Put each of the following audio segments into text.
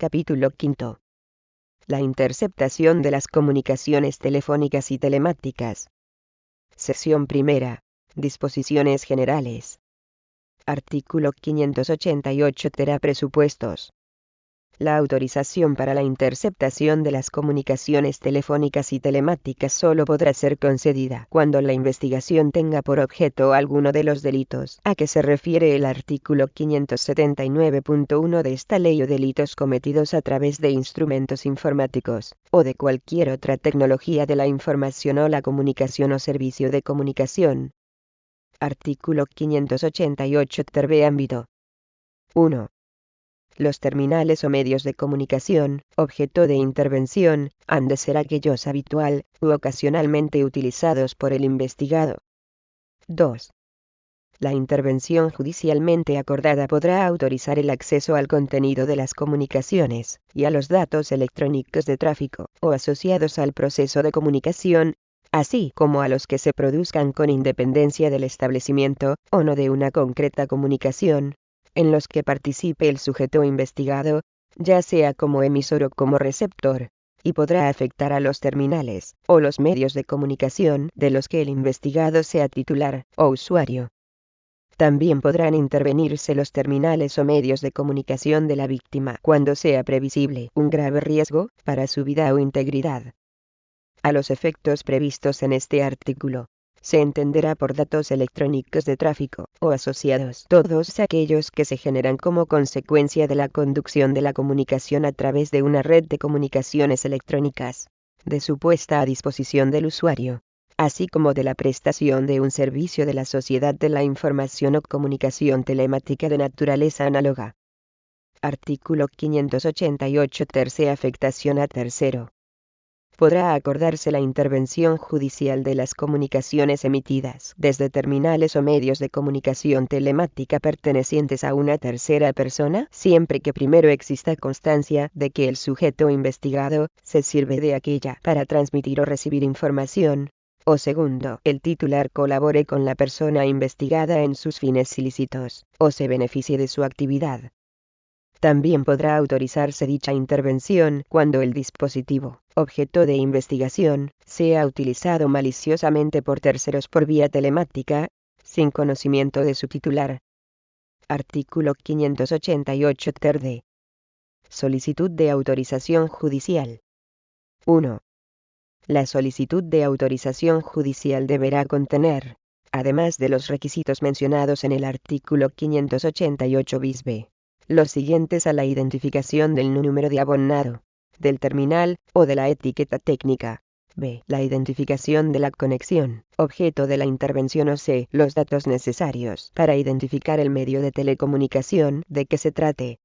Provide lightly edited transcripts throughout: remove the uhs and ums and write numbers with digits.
Capítulo 5. La interceptación de las comunicaciones telefónicas y telemáticas. Sección primera. Disposiciones generales. Artículo 588. Presupuestos. La autorización para la interceptación de las comunicaciones telefónicas y telemáticas solo podrá ser concedida cuando la investigación tenga por objeto alguno de los delitos a que se refiere el artículo 579.1 de esta ley o delitos cometidos a través de instrumentos informáticos, o de cualquier otra tecnología de la información o la comunicación o servicio de comunicación. Artículo 588 ter. Ámbito. 1. Los terminales o medios de comunicación, objeto de intervención, han de ser aquellos habitual u ocasionalmente utilizados por el investigado. 2. La intervención judicialmente acordada podrá autorizar el acceso al contenido de las comunicaciones y a los datos electrónicos de tráfico o asociados al proceso de comunicación, así como a los que se produzcan con independencia del establecimiento o no de una concreta comunicación, en los que participe el sujeto investigado, ya sea como emisor o como receptor, y podrá afectar a los terminales o los medios de comunicación de los que el investigado sea titular o usuario. También podrán intervenirse los terminales o medios de comunicación de la víctima cuando sea previsible un grave riesgo para su vida o integridad. A los efectos previstos en este artículo, se entenderá por datos electrónicos de tráfico o asociados todos aquellos que se generan como consecuencia de la conducción de la comunicación a través de una red de comunicaciones electrónicas, de su puesta a disposición del usuario, así como de la prestación de un servicio de la sociedad de la información o comunicación telemática de naturaleza análoga. Artículo 588 tercera. Afectación a tercero. Podrá acordarse la intervención judicial de las comunicaciones emitidas desde terminales o medios de comunicación telemática pertenecientes a una tercera persona, siempre que primero exista constancia de que el sujeto investigado se sirve de aquella para transmitir o recibir información, o segundo, el titular colabore con la persona investigada en sus fines ilícitos, o se beneficie de su actividad. También podrá autorizarse dicha intervención cuando el dispositivo, objeto de investigación, sea utilizado maliciosamente por terceros por vía telemática, sin conocimiento de su titular. Artículo 588 ter. Solicitud de autorización judicial. 1. La solicitud de autorización judicial deberá contener, además de los requisitos mencionados en el artículo 588 bis b, los siguientes: a la identificación del número de abonado, del terminal, o de la etiqueta técnica. B. La identificación de la conexión, objeto de la intervención, o C. Los datos necesarios para identificar el medio de telecomunicación de que se trate.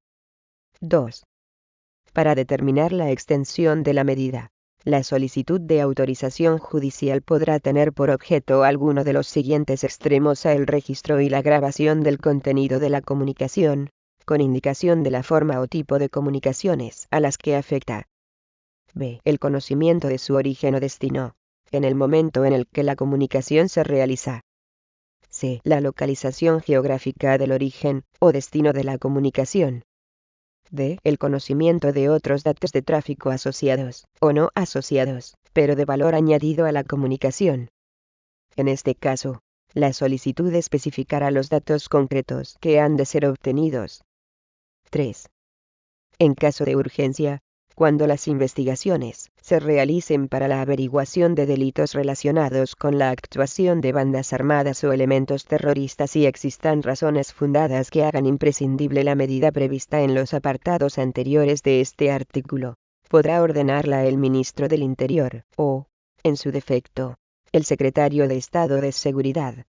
2. Para determinar la extensión de la medida, la solicitud de autorización judicial podrá tener por objeto alguno de los siguientes extremos: a el registro y la grabación del contenido de la comunicación, con indicación de la forma o tipo de comunicaciones a las que afecta. B. El conocimiento de su origen o destino, en el momento en el que la comunicación se realiza. C. La localización geográfica del origen o destino de la comunicación. D. El conocimiento de otros datos de tráfico asociados, o no asociados, pero de valor añadido a la comunicación. En este caso, la solicitud especificará los datos concretos que han de ser obtenidos. 3. En caso de urgencia, cuando las investigaciones se realicen para la averiguación de delitos relacionados con la actuación de bandas armadas o elementos terroristas y existan razones fundadas que hagan imprescindible la medida prevista en los apartados anteriores de este artículo, podrá ordenarla el ministro del Interior, o, en su defecto, el secretario de Estado de Seguridad.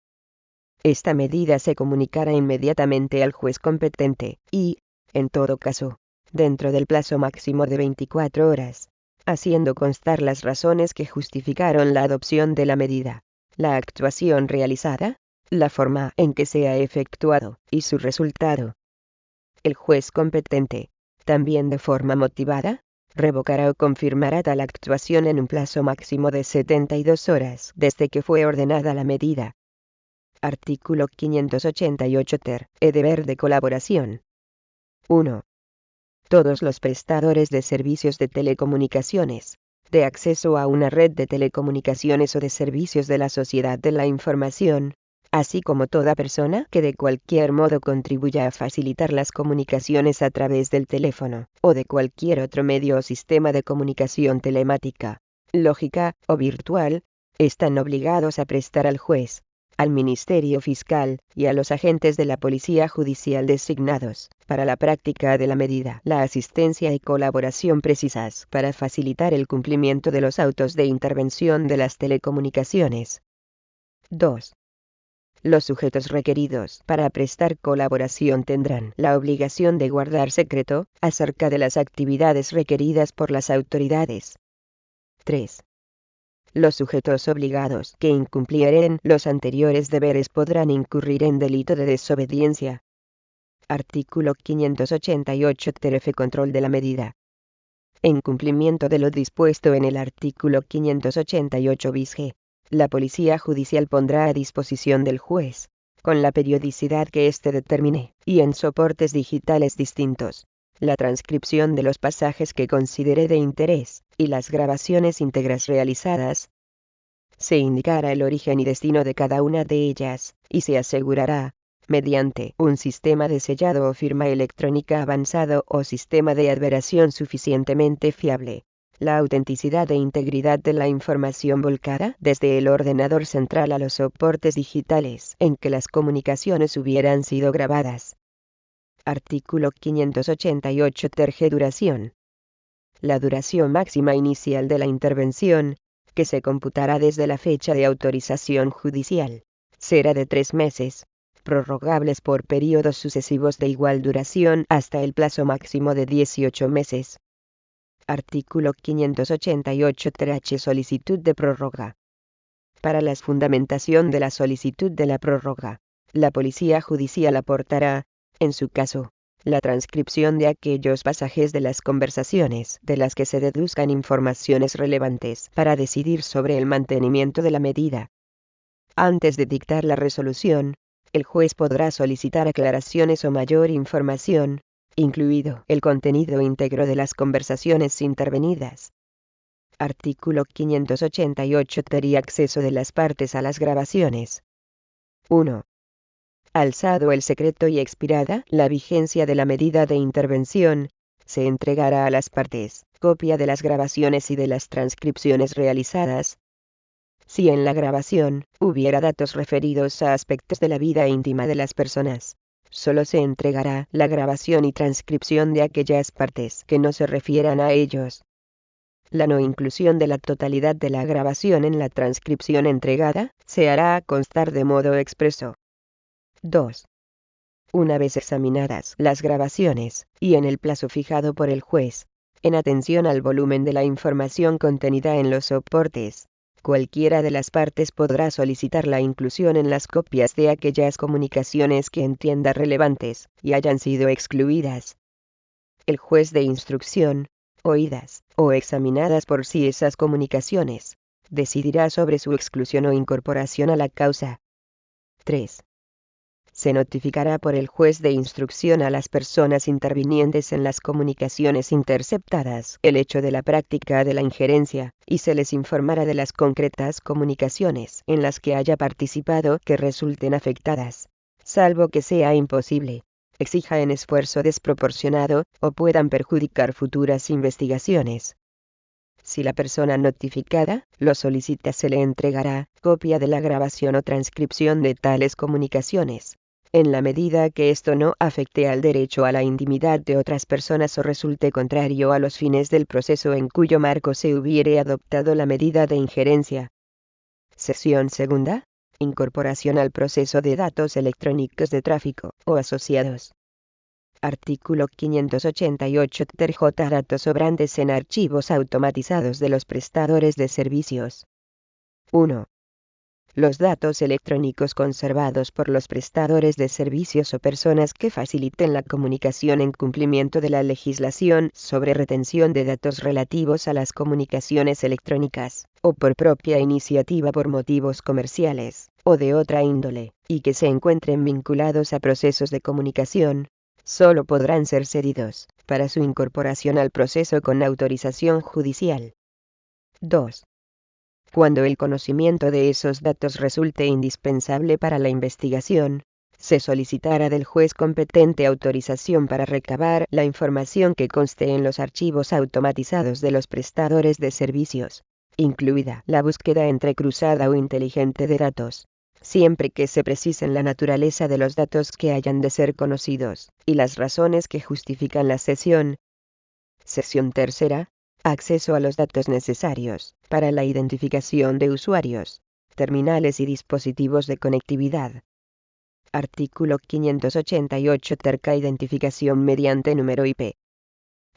Esta medida se comunicará inmediatamente al juez competente, y, en todo caso, dentro del plazo máximo de 24 horas, haciendo constar las razones que justificaron la adopción de la medida, la actuación realizada, la forma en que se ha efectuado, y su resultado. El juez competente, también de forma motivada, revocará o confirmará tal actuación en un plazo máximo de 72 horas desde que fue ordenada la medida. Artículo 588 ter. Deber de colaboración. 1. todos los prestadores de servicios de telecomunicaciones, de acceso a una red de telecomunicaciones o de servicios de la sociedad de la información, así como toda persona que de cualquier modo contribuya a facilitar las comunicaciones a través del teléfono, o de cualquier otro medio o sistema de comunicación telemática, lógica o virtual, están obligados a prestar al juez, al Ministerio Fiscal y a los agentes de la Policía Judicial designados para la práctica de la medida la asistencia y colaboración precisas para facilitar el cumplimiento de los autos de intervención de las telecomunicaciones. 2. Los sujetos requeridos para prestar colaboración tendrán la obligación de guardar secreto acerca de las actividades requeridas por las autoridades. 3. Los sujetos obligados que incumplieren los anteriores deberes podrán incurrir en delito de desobediencia. Artículo 588 TRF Control de la medida. En cumplimiento de lo dispuesto en el artículo 588 bis G, la Policía Judicial pondrá a disposición del juez, con la periodicidad que éste determine, y en soportes digitales distintos, la transcripción de los pasajes que considere de interés, y las grabaciones íntegras realizadas. Se indicará el origen y destino de cada una de ellas, y se asegurará, mediante un sistema de sellado o firma electrónica avanzado o sistema de adveración suficientemente fiable, la autenticidad e integridad de la información volcada desde el ordenador central a los soportes digitales en que las comunicaciones hubieran sido grabadas. Artículo 588 terg Duración. La duración máxima inicial de la intervención, que se computará desde la fecha de autorización judicial, será de 3 meses, prorrogables por periodos sucesivos de igual duración hasta el plazo máximo de 18 meses. Artículo 588 3H Solicitud de prórroga. Para la fundamentación de la solicitud de la prórroga, la Policía Judicial aportará, en su caso, la transcripción de aquellos pasajes de las conversaciones de las que se deduzcan informaciones relevantes para decidir sobre el mantenimiento de la medida. Antes de dictar la resolución, el juez podrá solicitar aclaraciones o mayor información, incluido el contenido íntegro de las conversaciones intervenidas. Artículo 588 ter acceso de las partes a las grabaciones. 1. Alzado el secreto y expirada la vigencia de la medida de intervención, se entregará a las partes copia de las grabaciones y de las transcripciones realizadas. Si en la grabación hubiera datos referidos a aspectos de la vida íntima de las personas, solo se entregará la grabación y transcripción de aquellas partes que no se refieran a ellos. La no inclusión de la totalidad de la grabación en la transcripción entregada se hará constar de modo expreso. 2. Una vez examinadas las grabaciones, y en el plazo fijado por el juez, en atención al volumen de la información contenida en los soportes, cualquiera de las partes podrá solicitar la inclusión en las copias de aquellas comunicaciones que entienda relevantes y hayan sido excluidas. El juez de instrucción, oídas o examinadas por sí esas comunicaciones, decidirá sobre su exclusión o incorporación a la causa. 3. Se notificará por el juez de instrucción a las personas intervinientes en las comunicaciones interceptadas el hecho de la práctica de la injerencia, y se les informará de las concretas comunicaciones en las que haya participado que resulten afectadas, salvo que sea imposible, exija en esfuerzo desproporcionado, o puedan perjudicar futuras investigaciones. Si la persona notificada lo solicita, se le entregará copia de la grabación o transcripción de tales comunicaciones, en la medida que esto no afecte al derecho a la intimidad de otras personas o resulte contrario a los fines del proceso en cuyo marco se hubiere adoptado la medida de injerencia. Sección segunda. Incorporación al proceso de datos electrónicos de tráfico o asociados. Artículo 588 ter J. Datos sobrantes en archivos automatizados de los prestadores de servicios. 1. Los datos electrónicos conservados por los prestadores de servicios o personas que faciliten la comunicación en cumplimiento de la legislación sobre retención de datos relativos a las comunicaciones electrónicas, o por propia iniciativa por motivos comerciales, o de otra índole, y que se encuentren vinculados a procesos de comunicación, solo podrán ser cedidos para su incorporación al proceso con autorización judicial. 2. Cuando el conocimiento de esos datos resulte indispensable para la investigación, se solicitará del juez competente autorización para recabar la información que conste en los archivos automatizados de los prestadores de servicios, incluida la búsqueda entrecruzada o inteligente de datos, siempre que se precisen la naturaleza de los datos que hayan de ser conocidos, y las razones que justifican la cesión. Sección tercera. Acceso a los datos necesarios para la identificación de usuarios, terminales y dispositivos de conectividad. Artículo 588 terca identificación mediante número IP.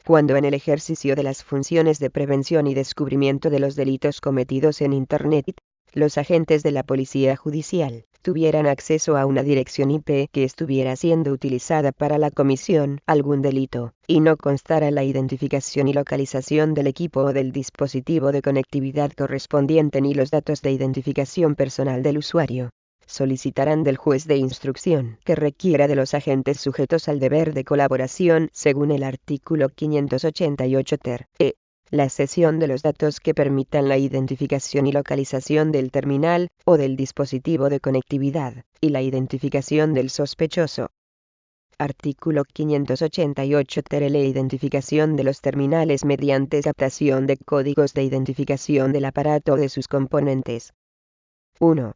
Cuando en el ejercicio de las funciones de prevención y descubrimiento de los delitos cometidos en Internet, los agentes de la Policía Judicial tuvieran acceso a una dirección IP que estuviera siendo utilizada para la comisión algún delito, y no constara la identificación y localización del equipo o del dispositivo de conectividad correspondiente ni los datos de identificación personal del usuario, solicitarán del juez de instrucción que requiera de los agentes sujetos al deber de colaboración según el artículo 588 ter. La cesión de los datos que permitan la identificación y localización del terminal o del dispositivo de conectividad, y la identificación del sospechoso. Artículo 588 ter. La identificación de los terminales mediante captación de códigos de identificación del aparato o de sus componentes. 1.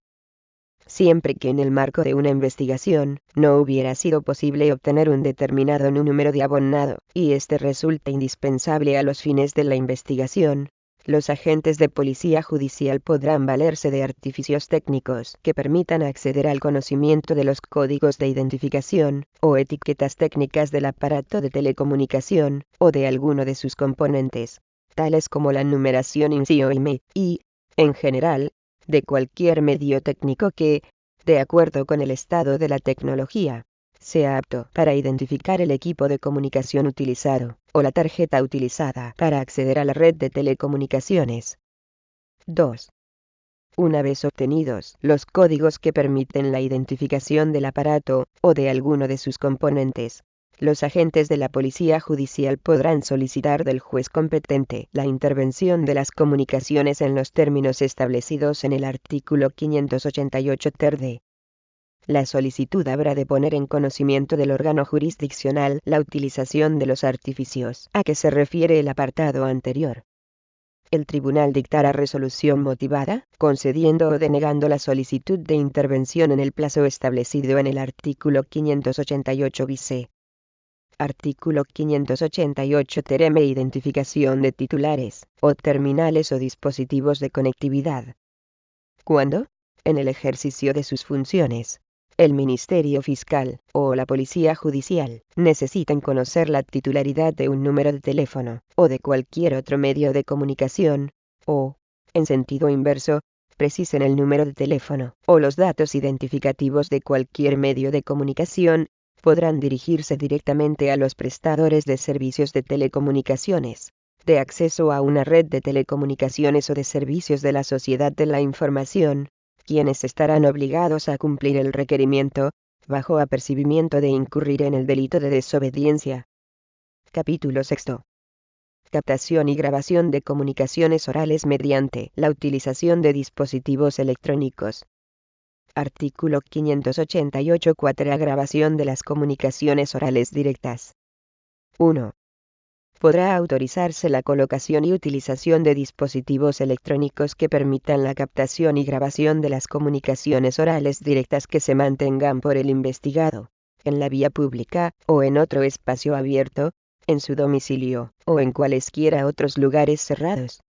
Siempre que en el marco de una investigación no hubiera sido posible obtener un determinado número de abonado, y este resulta indispensable a los fines de la investigación, los agentes de policía judicial podrán valerse de artificios técnicos que permitan acceder al conocimiento de los códigos de identificación o etiquetas técnicas del aparato de telecomunicación o de alguno de sus componentes, tales como la numeración IMSI o IMEI, y, en general, de cualquier medio técnico que, de acuerdo con el estado de la tecnología, sea apto para identificar el equipo de comunicación utilizado, o la tarjeta utilizada para acceder a la red de telecomunicaciones. 2. Una vez obtenidos los códigos que permiten la identificación del aparato, o de alguno de sus componentes, los agentes de la Policía Judicial podrán solicitar del juez competente la intervención de las comunicaciones en los términos establecidos en el artículo 588 ter. de. La solicitud habrá de poner en conocimiento del órgano jurisdiccional la utilización de los artificios a que se refiere el apartado anterior. El tribunal dictará resolución motivada, concediendo o denegando la solicitud de intervención en el plazo establecido en el artículo 588 bis c. Artículo 588 ter. Identificación de titulares, o terminales o dispositivos de conectividad. Cuando, en el ejercicio de sus funciones, el Ministerio Fiscal o la Policía Judicial necesiten conocer la titularidad de un número de teléfono o de cualquier otro medio de comunicación, o, en sentido inverso, precisen el número de teléfono o los datos identificativos de cualquier medio de comunicación, podrán dirigirse directamente a los prestadores de servicios de telecomunicaciones, de acceso a una red de telecomunicaciones o de servicios de la sociedad de la información, quienes estarán obligados a cumplir el requerimiento, bajo apercibimiento de incurrir en el delito de desobediencia. Capítulo 6. Captación y grabación de comunicaciones orales mediante la utilización de dispositivos electrónicos. Artículo 588 4. Grabación de las comunicaciones orales directas. 1. Podrá autorizarse la colocación y utilización de dispositivos electrónicos que permitan la captación y grabación de las comunicaciones orales directas que se mantengan por el investigado, en la vía pública o en otro espacio abierto, en su domicilio o en cualesquiera otros lugares cerrados.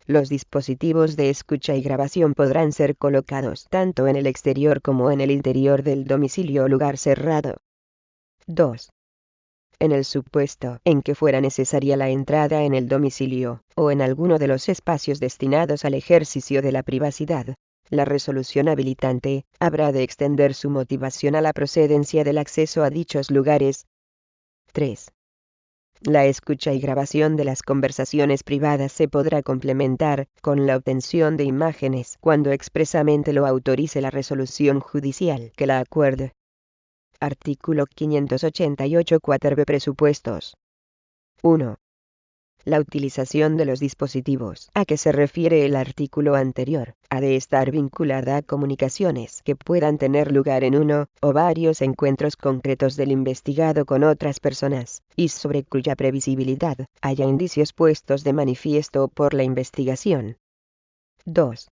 Los dispositivos de escucha y grabación podrán ser colocados tanto en el exterior como en el interior del domicilio o lugar cerrado. 2. En el supuesto en que fuera necesaria la entrada en el domicilio, o en alguno de los espacios destinados al ejercicio de la privacidad, la resolución habilitante habrá de extender su motivación a la procedencia del acceso a dichos lugares. 3. La escucha y grabación de las conversaciones privadas se podrá complementar con la obtención de imágenes cuando expresamente lo autorice la resolución judicial que la acuerde. Artículo 588 4b. Presupuestos. 1. La utilización de los dispositivos a que se refiere el artículo anterior ha de estar vinculada a comunicaciones que puedan tener lugar en uno o varios encuentros concretos del investigado con otras personas, y sobre cuya previsibilidad haya indicios puestos de manifiesto por la investigación. 2.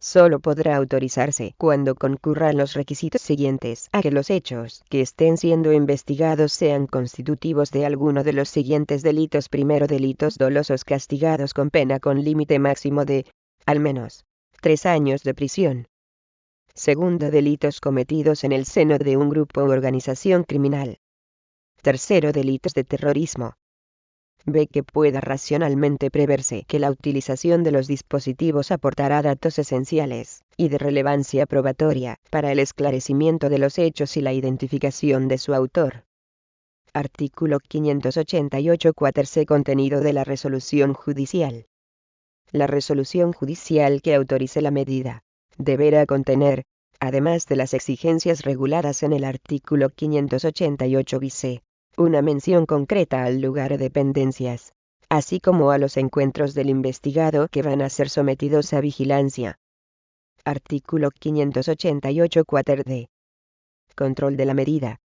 Solo podrá autorizarse cuando concurran los requisitos siguientes a que los hechos que estén siendo investigados sean constitutivos de alguno de los siguientes delitos. Primero, delitos dolosos castigados con pena con límite máximo de, al menos, 3 años de prisión. Segundo, delitos cometidos en el seno de un grupo u organización criminal. Tercero, delitos de terrorismo. B. Que pueda racionalmente preverse que la utilización de los dispositivos aportará datos esenciales y de relevancia probatoria para el esclarecimiento de los hechos y la identificación de su autor. Artículo 588 4c. Contenido de la resolución judicial. La resolución judicial que autorice la medida deberá contener, además de las exigencias reguladas en el artículo 588 bis c, una mención concreta al lugar o dependencias, así como a los encuentros del investigado que van a ser sometidos a vigilancia. Artículo 588 4d. Control de la medida.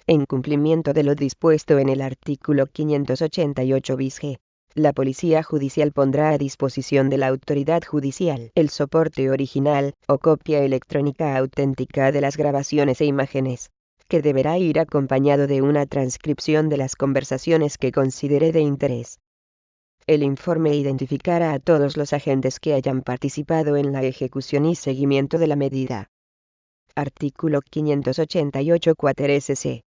En cumplimiento de lo dispuesto en el artículo 588 bis g, la Policía Judicial pondrá a disposición de la autoridad judicial el soporte original o copia electrónica auténtica de las grabaciones e imágenes, que deberá ir acompañado de una transcripción de las conversaciones que considere de interés. El informe identificará a todos los agentes que hayan participado en la ejecución y seguimiento de la medida. Artículo 588 4sc.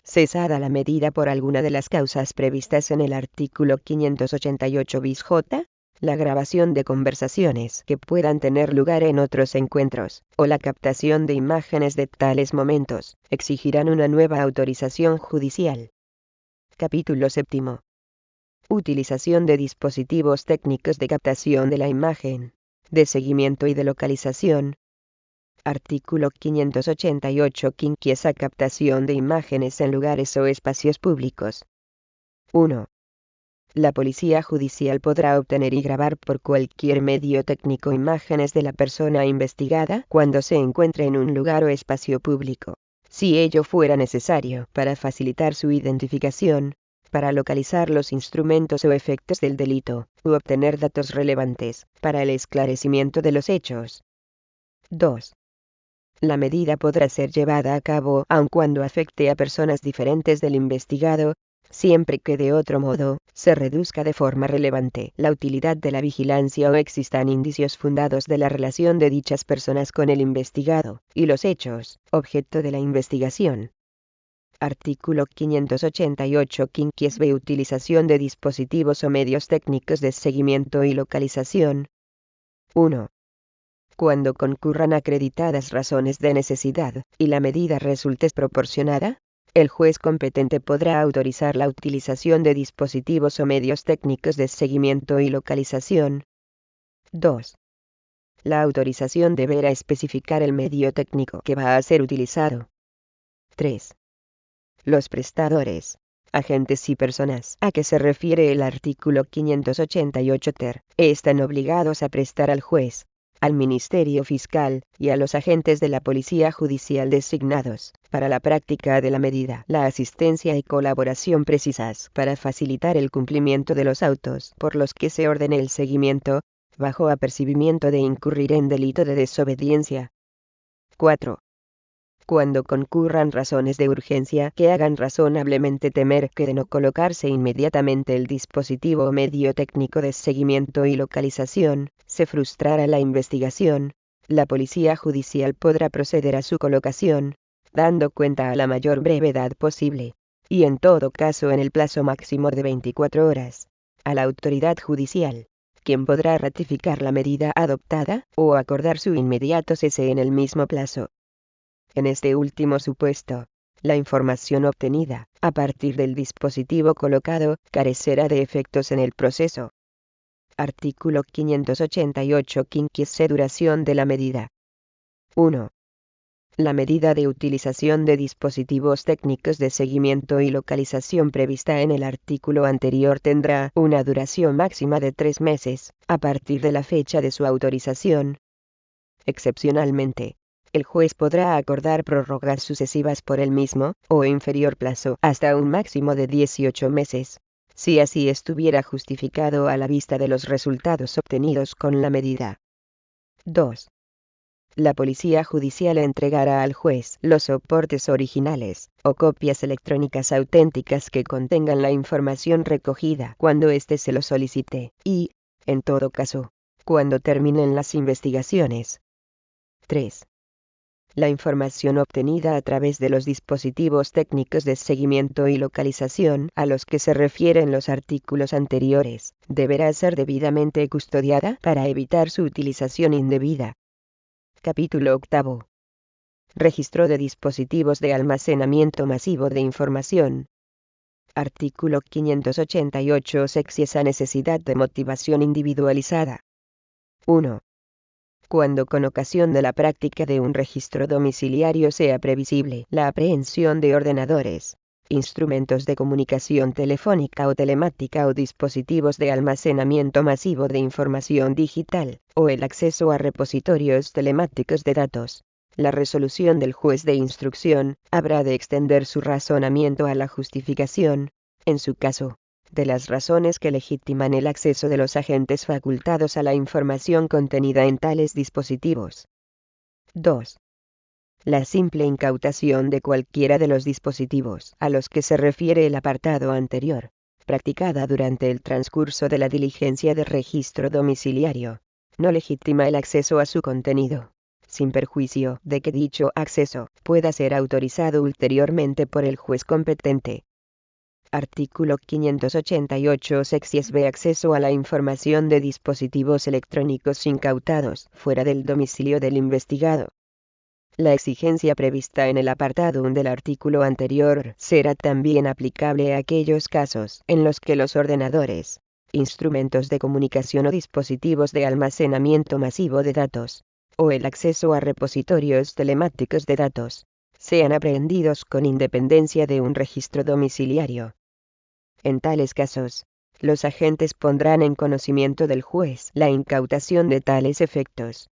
Cesada la medida por alguna de las causas previstas en el artículo 588 bis j, la grabación de conversaciones que puedan tener lugar en otros encuentros, o la captación de imágenes de tales momentos, exigirán una nueva autorización judicial. Capítulo 7. Utilización de dispositivos técnicos de captación de la imagen, de seguimiento y de localización. Artículo 588 quinquiesa. Captación de imágenes en lugares o espacios públicos. 1. La Policía Judicial podrá obtener y grabar por cualquier medio técnico imágenes de la persona investigada cuando se encuentre en un lugar o espacio público, si ello fuera necesario para facilitar su identificación, para localizar los instrumentos o efectos del delito, u obtener datos relevantes para el esclarecimiento de los hechos. 2. La medida podrá ser llevada a cabo aun cuando afecte a personas diferentes del investigado, siempre que de otro modo se reduzca de forma relevante la utilidad de la vigilancia o existan indicios fundados de la relación de dichas personas con el investigado y los hechos objeto de la investigación. Artículo 588 quinquies b. Utilización de dispositivos o medios técnicos de seguimiento y localización. 1. Cuando concurran acreditadas razones de necesidad y la medida resulte proporcionada, el juez competente podrá autorizar la utilización de dispositivos o medios técnicos de seguimiento y localización. 2. La autorización deberá especificar el medio técnico que va a ser utilizado. 3. Los prestadores, agentes y personas a que se refiere el artículo 588 ter, están obligados a prestar al juez, al Ministerio Fiscal y a los agentes de la Policía Judicial designados para la práctica de la medida la asistencia y colaboración precisas para facilitar el cumplimiento de los autos por los que se ordene el seguimiento, bajo apercibimiento de incurrir en delito de desobediencia. 4. Cuando concurran razones de urgencia que hagan razonablemente temer que de no colocarse inmediatamente el dispositivo o medio técnico de seguimiento y localización, se frustrará la investigación, la Policía Judicial podrá proceder a su colocación, dando cuenta a la mayor brevedad posible, y en todo caso en el plazo máximo de 24 horas, a la autoridad judicial, quien podrá ratificar la medida adoptada o acordar su inmediato cese en el mismo plazo. En este último supuesto, la información obtenida a partir del dispositivo colocado carecerá de efectos en el proceso. Artículo 588 quinquies. Duración de la medida. 1. La medida de utilización de dispositivos técnicos de seguimiento y localización prevista en el artículo anterior tendrá una duración máxima de 3 meses, a partir de la fecha de su autorización. Excepcionalmente, el juez podrá acordar prórrogas sucesivas por el mismo, o inferior plazo, hasta un máximo de 18 meses, si así estuviera justificado a la vista de los resultados obtenidos con la medida. 2. La Policía Judicial entregará al juez los soportes originales, o copias electrónicas auténticas que contengan la información recogida cuando éste se lo solicite, y, en todo caso, cuando terminen las investigaciones. 3. La información obtenida a través de los dispositivos técnicos de seguimiento y localización a los que se refieren los artículos anteriores, deberá ser debidamente custodiada para evitar su utilización indebida. Capítulo 8. Registro de dispositivos de almacenamiento masivo de información. Artículo 588. Se exige necesidad de motivación individualizada. 1. Cuando con ocasión de la práctica de un registro domiciliario sea previsible la aprehensión de ordenadores, instrumentos de comunicación telefónica o telemática o dispositivos de almacenamiento masivo de información digital, o el acceso a repositorios telemáticos de datos, la resolución del juez de instrucción habrá de extender su razonamiento a la justificación, en su caso, de las razones que legitiman el acceso de los agentes facultados a la información contenida en tales dispositivos. 2. La simple incautación de cualquiera de los dispositivos a los que se refiere el apartado anterior, practicada durante el transcurso de la diligencia de registro domiciliario, no legitima el acceso a su contenido, sin perjuicio de que dicho acceso pueda ser autorizado ulteriormente por el juez competente. Artículo 588. Seccies B. Acceso a la información de dispositivos electrónicos incautados fuera del domicilio del investigado. La exigencia prevista en el apartado 1 del artículo anterior será también aplicable a aquellos casos en los que los ordenadores, instrumentos de comunicación o dispositivos de almacenamiento masivo de datos, o el acceso a repositorios telemáticos de datos, sean aprehendidos con independencia de un registro domiciliario. En tales casos, los agentes pondrán en conocimiento del juez la incautación de tales efectos.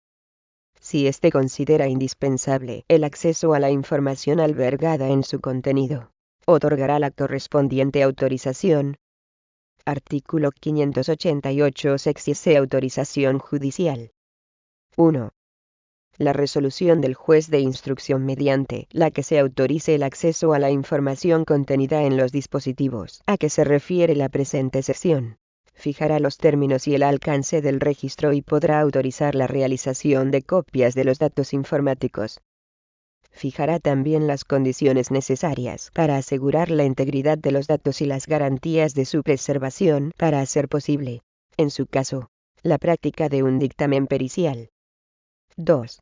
Si éste considera indispensable el acceso a la información albergada en su contenido, otorgará la correspondiente autorización. Artículo 588. Sección C. Autorización judicial. 1. La resolución del juez de instrucción mediante la que se autorice el acceso a la información contenida en los dispositivos a que se refiere la presente sección, fijará los términos y el alcance del registro y podrá autorizar la realización de copias de los datos informáticos. Fijará también las condiciones necesarias para asegurar la integridad de los datos y las garantías de su preservación para hacer posible, en su caso, la práctica de un dictamen pericial. 2.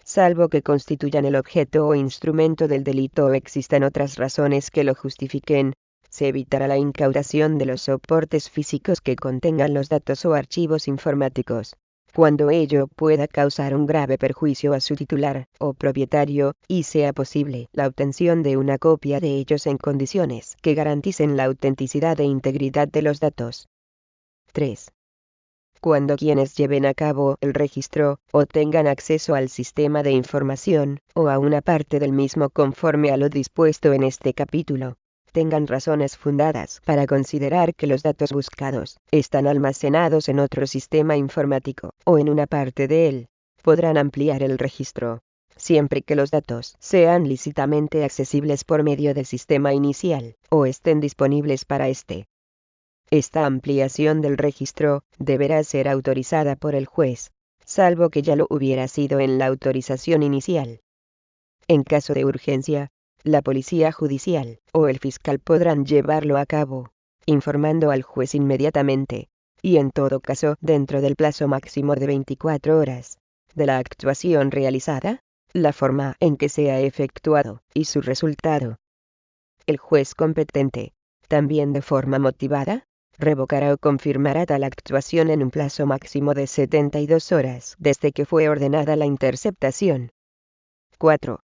Salvo que constituyan el objeto o instrumento del delito o existan otras razones que lo justifiquen, se evitará la incautación de los soportes físicos que contengan los datos o archivos informáticos, cuando ello pueda causar un grave perjuicio a su titular o propietario, y sea posible la obtención de una copia de ellos en condiciones que garanticen la autenticidad e integridad de los datos. 3. Cuando quienes lleven a cabo el registro, o tengan acceso al sistema de información, o a una parte del mismo conforme a lo dispuesto en este capítulo, tengan razones fundadas para considerar que los datos buscados están almacenados en otro sistema informático, o en una parte de él, podrán ampliar el registro, siempre que los datos sean lícitamente accesibles por medio del sistema inicial, o estén disponibles para este. Esta ampliación del registro deberá ser autorizada por el juez, salvo que ya lo hubiera sido en la autorización inicial. En caso de urgencia, la Policía Judicial o el fiscal podrán llevarlo a cabo, informando al juez inmediatamente, y en todo caso dentro del plazo máximo de 24 horas, de la actuación realizada, la forma en que se ha efectuado y su resultado. El juez competente, también de forma motivada, revocará o confirmará tal actuación en un plazo máximo de 72 horas desde que fue ordenada la interceptación. 4.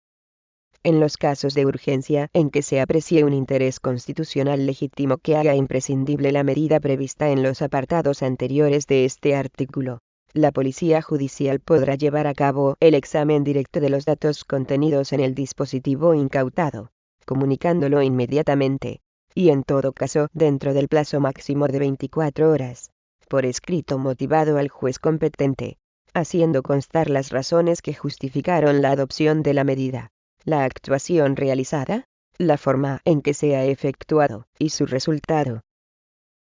En los casos de urgencia en que se aprecie un interés constitucional legítimo que haga imprescindible la medida prevista en los apartados anteriores de este artículo, la Policía Judicial podrá llevar a cabo el examen directo de los datos contenidos en el dispositivo incautado, comunicándolo inmediatamente, y en todo caso dentro del plazo máximo de 24 horas, por escrito motivado al juez competente, haciendo constar las razones que justificaron la adopción de la medida, la actuación realizada, la forma en que se ha efectuado, y su resultado.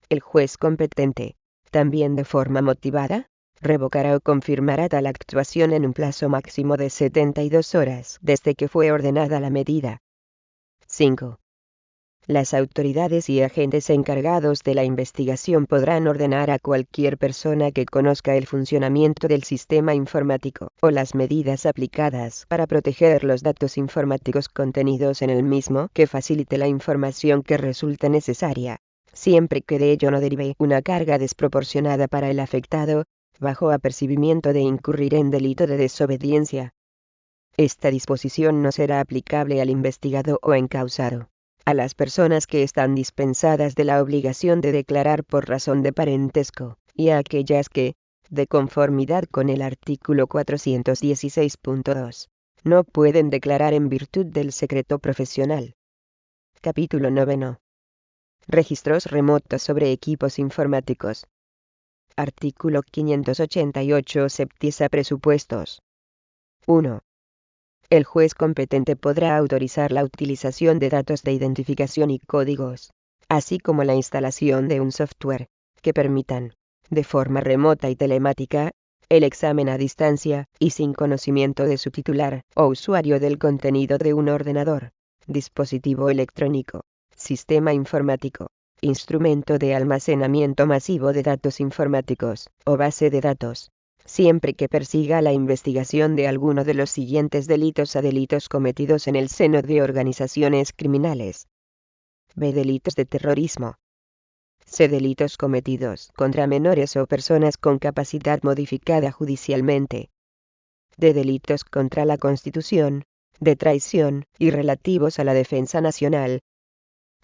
El juez competente, también de forma motivada, revocará o confirmará tal actuación en un plazo máximo de 72 horas desde que fue ordenada la medida. 5. Las autoridades y agentes encargados de la investigación podrán ordenar a cualquier persona que conozca el funcionamiento del sistema informático o las medidas aplicadas para proteger los datos informáticos contenidos en el mismo que facilite la información que resulte necesaria, siempre que de ello no derive una carga desproporcionada para el afectado, bajo apercibimiento de incurrir en delito de desobediencia. Esta disposición no será aplicable al investigado o encausado, a las personas que están dispensadas de la obligación de declarar por razón de parentesco, y a aquellas que, de conformidad con el artículo 416.2, no pueden declarar en virtud del secreto profesional. Capítulo 9. Registros remotos sobre equipos informáticos. Artículo 588 septiesa presupuestos. 1. El juez competente podrá autorizar la utilización de datos de identificación y códigos, así como la instalación de un software, que permitan, de forma remota y telemática, el examen a distancia, y sin conocimiento de su titular o usuario del contenido de un ordenador, dispositivo electrónico, sistema informático, instrumento de almacenamiento masivo de datos informáticos, o base de datos, siempre que persiga la investigación de alguno de los siguientes delitos a delitos cometidos en el seno de organizaciones criminales. B. Delitos de terrorismo. C. Delitos cometidos contra menores o personas con capacidad modificada judicialmente. D. Delitos contra la Constitución, de traición, y relativos a la defensa nacional.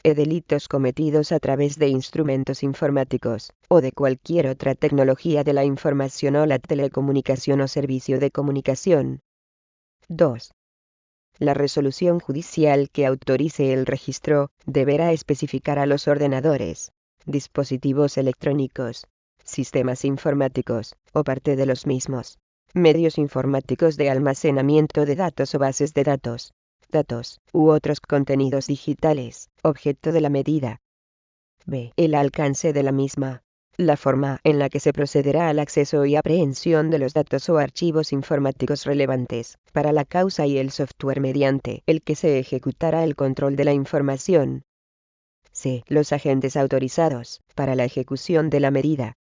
E. Delitos cometidos a través de instrumentos informáticos, o de cualquier otra tecnología de la información o la telecomunicación o servicio de comunicación. 2. La resolución judicial que autorice el registro deberá especificar a los ordenadores, dispositivos electrónicos, sistemas informáticos, o parte de los mismos, medios informáticos de almacenamiento de datos o bases de datos, u otros contenidos digitales, objeto de la medida. B. El alcance de la misma, la forma en la que se procederá al acceso y aprehensión de los datos o archivos informáticos relevantes para la causa y el software mediante el que se ejecutará el control de la información. C. Los agentes autorizados para la ejecución de la medida.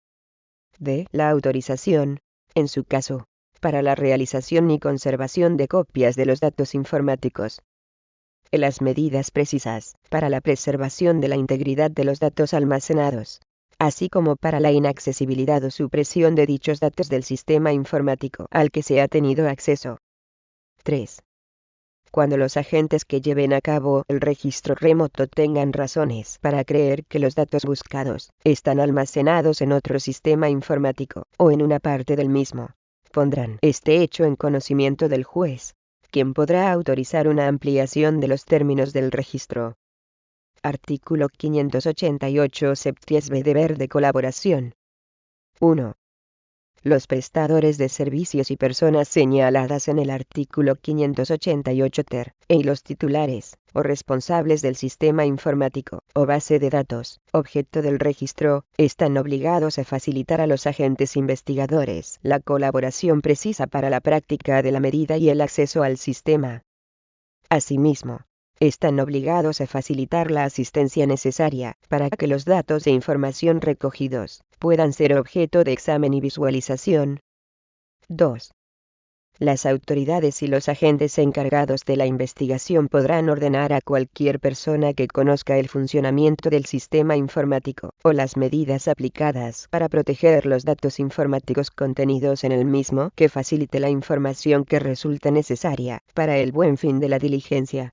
D. La autorización, en su caso, para la realización y conservación de copias de los datos informáticos. Las medidas precisas para la preservación de la integridad de los datos almacenados, así como para la inaccesibilidad o supresión de dichos datos del sistema informático al que se ha tenido acceso. 3. Cuando los agentes que lleven a cabo el registro remoto tengan razones para creer que los datos buscados están almacenados en otro sistema informático o en una parte del mismo, pondrán este hecho en conocimiento del juez, quien podrá autorizar una ampliación de los términos del registro. Artículo 588 septies B. Deber de colaboración. 1. Los prestadores de servicios y personas señaladas en el artículo 588 ter, y los titulares, o responsables del sistema informático, o base de datos, objeto del registro, están obligados a facilitar a los agentes investigadores la colaboración precisa para la práctica de la medida y el acceso al sistema. Asimismo, están obligados a facilitar la asistencia necesaria para que los datos e información recogidos puedan ser objeto de examen y visualización. 2. Las autoridades y los agentes encargados de la investigación podrán ordenar a cualquier persona que conozca el funcionamiento del sistema informático o las medidas aplicadas para proteger los datos informáticos contenidos en el mismo que facilite la información que resulte necesaria para el buen fin de la diligencia.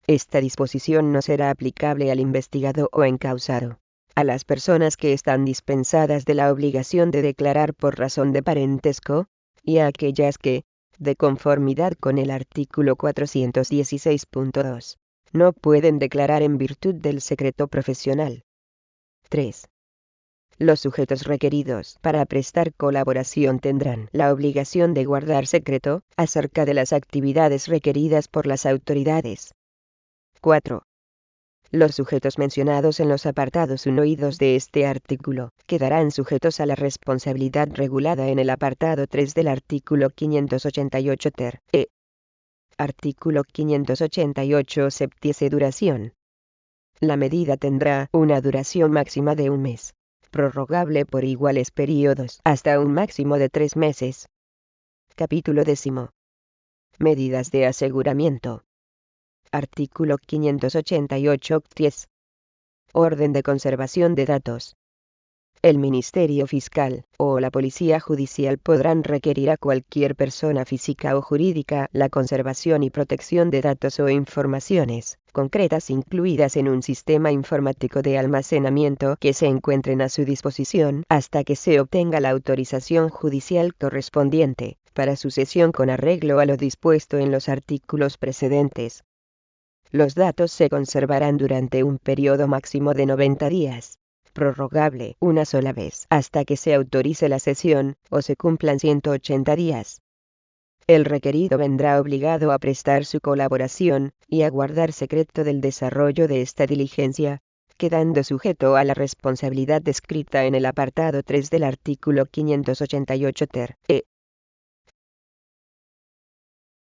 Esta disposición no será aplicable al investigado o encausado, a las personas que están dispensadas de la obligación de declarar por razón de parentesco, y a aquellas que, de conformidad con el artículo 416.2, no pueden declarar en virtud del secreto profesional. 3. Los sujetos requeridos para prestar colaboración tendrán la obligación de guardar secreto acerca de las actividades requeridas por las autoridades. 4. Los sujetos mencionados en los apartados 1 y 2 de este artículo quedarán sujetos a la responsabilidad regulada en el apartado 3 del artículo 588 ter. Artículo 588 septiese duración. La medida tendrá una duración máxima de 1 mes, prorrogable por iguales periodos hasta un máximo de 3 meses. Capítulo 10. Medidas de aseguramiento. Artículo 588-10. Orden de conservación de datos. El Ministerio Fiscal o la Policía Judicial podrán requerir a cualquier persona física o jurídica la conservación y protección de datos o informaciones concretas incluidas en un sistema informático de almacenamiento que se encuentren a su disposición hasta que se obtenga la autorización judicial correspondiente para su cesión con arreglo a lo dispuesto en los artículos precedentes. Los datos se conservarán durante un periodo máximo de 90 días, prorrogable una sola vez hasta que se autorice la cesión o se cumplan 180 días. El requerido vendrá obligado a prestar su colaboración y a guardar secreto del desarrollo de esta diligencia, quedando sujeto a la responsabilidad descrita en el apartado 3 del artículo 588 ter.